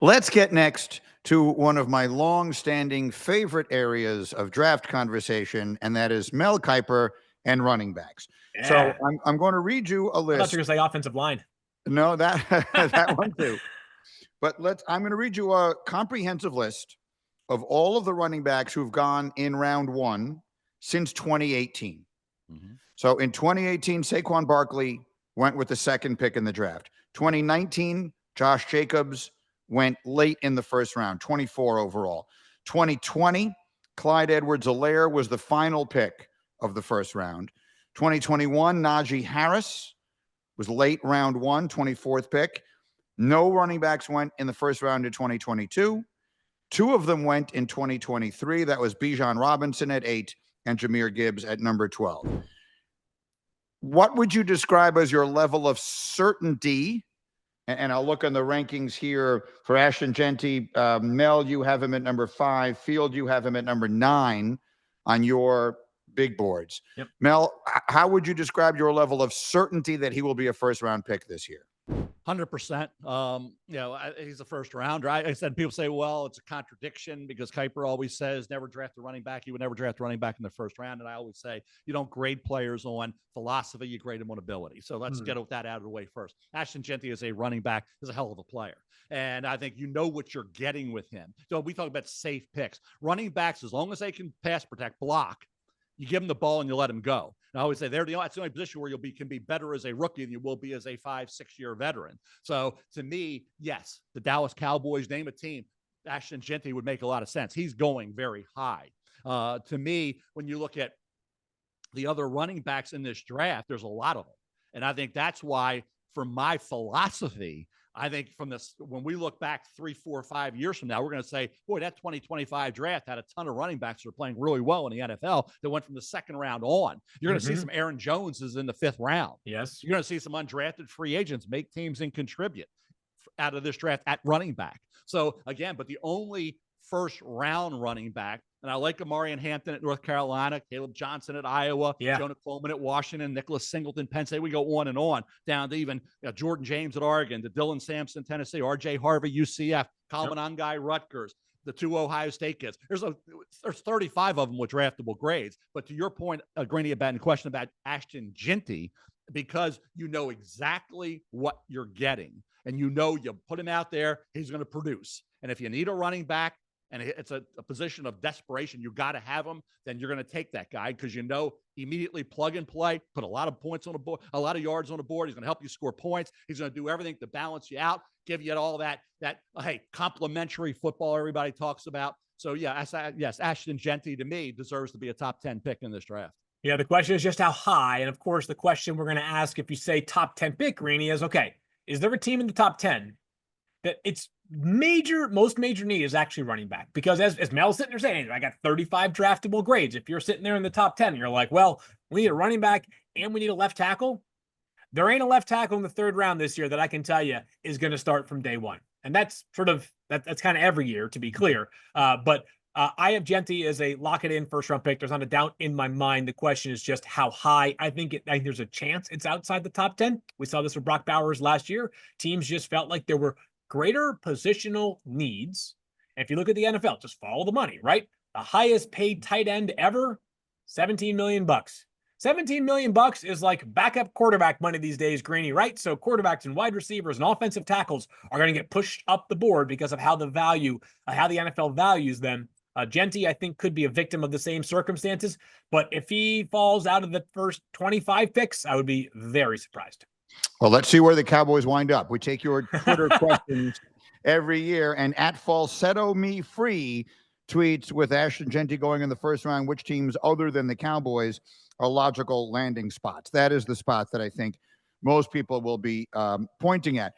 Let's get next to one of my long-standing favorite areas of draft conversation, and that is Mel Kiper and running backs. So Yeah. I'm going to read you a I thought you list. were gonna say offensive line. No, that that one too. But I'm going to read you a comprehensive list of all of the running backs who've gone in round one since 2018. Mhm. So in 2018, Saquon Barkley went with the second pick in the draft. 2019, Josh Jacobs went late in the first round, 24 overall. 2020, Clyde Edwards-Helaire was the final pick of the first round. 2021, Najee Harris was late round one, 24th pick. No running backs went in the first round in 2022. Two of them went in 2023. That was Bijan Robinson at 8 and Jahmyr Gibbs at number 12. What would you describe as your level of certainty? And I'll look on the rankings here for Ashton Jeanty. Mel, you have him at number 5. Field, you have him at number 9 on your big boards. Yep. Mel, how would you describe your level of certainty that he will be a first-round pick this year? 100%. He's a first rounder. I said, people say, well, it's a contradiction because Kiper always says never draft a running back. He would never draft a running back in the first round. And I always say, you don't grade players on philosophy, you grade them on ability. So let's get that out of the way first. Ashton Jeanty is a running back, is a hell of a player. And I think you know what you're getting with him. So we talk about safe picks. Running backs, as long as they can pass protect, block, you give them the ball and you let them go. And I always say that's the only position where can be better as a rookie than you will be as a 5-6 year veteran. So to me, yes, the Dallas Cowboys, name a team, Ashton Jeanty would make a lot of sense. He's going very high. To me, when you look at the other running backs in this draft, there's a lot of them. And I think that's why, for my philosophy, I think from this, when we look back 3, 4, 5 years from now, we're going to say, boy, that 2025 draft had a ton of running backs that are playing really well in the NFL that went from the second round on. You're going to see some Aaron Joneses in the 5th round. Yes. You're going to see some undrafted free agents make teams and contribute out of this draft at running back. So again, but the only first round running back, and I like Amari Hampton at North Carolina, Caleb Johnson at Iowa, Jonah Coleman at Washington, Nicholas Singleton, Penn State. We go on and on down to even Jordan James at Oregon, to Dylan Sampson, Tennessee, R.J. Harvey, UCF, Coleman Ungai, Rutgers, the 2 Ohio State kids. There's 35 of them with draftable grades. But to your point, Greeny, about a question about Ashton Jeanty, because you know exactly what you're getting, and you know you put him out there, he's going to produce. And if you need a running back, and it's a position of desperation, you got to have him, then you're going to take that guy because you know immediately plug and play, put a lot of points on the board, a lot of yards on the board. He's going to help you score points. He's going to do everything to balance you out, give you all that hey, complimentary football everybody talks about. So yes, Ashton Jeanty to me deserves to be a top 10 pick in this draft. Yeah, the question is just how high. And of course, the question we're going to ask if you say top 10 pick, Greeny, is, okay, is there a team in the top 10 that its most major need is actually running back? Because as Mel's sitting there saying, I got 35 draftable grades. If you're sitting there in the top 10, you're like, well, we need a running back and we need a left tackle. There ain't a left tackle in the 3rd round this year that I can tell you is going to start from day one. And that's that's kind of every year, to be clear. But I have Jeanty as a lock it in first round pick. There's not a doubt in my mind. The question is just how high. I think there's a chance it's outside the top 10. We saw this with Brock Bowers last year. Teams just felt like there were greater positional needs. And if you look at the NFL, just follow the money, right? The highest paid tight end ever, $17 million. $17 million is like backup quarterback money these days, Greeny, right? So quarterbacks and wide receivers and offensive tackles are going to get pushed up the board because of how the NFL values them. Jeanty, I think, could be a victim of the same circumstances. But if he falls out of the first 25 picks, I would be very surprised. Well, let's see where the Cowboys wind up. We take your Twitter questions every year, and at Falsetto Me Free tweets with Ashton Jeanty going in the first round, which teams other than the Cowboys are logical landing spots. That is the spot that I think most people will be pointing at.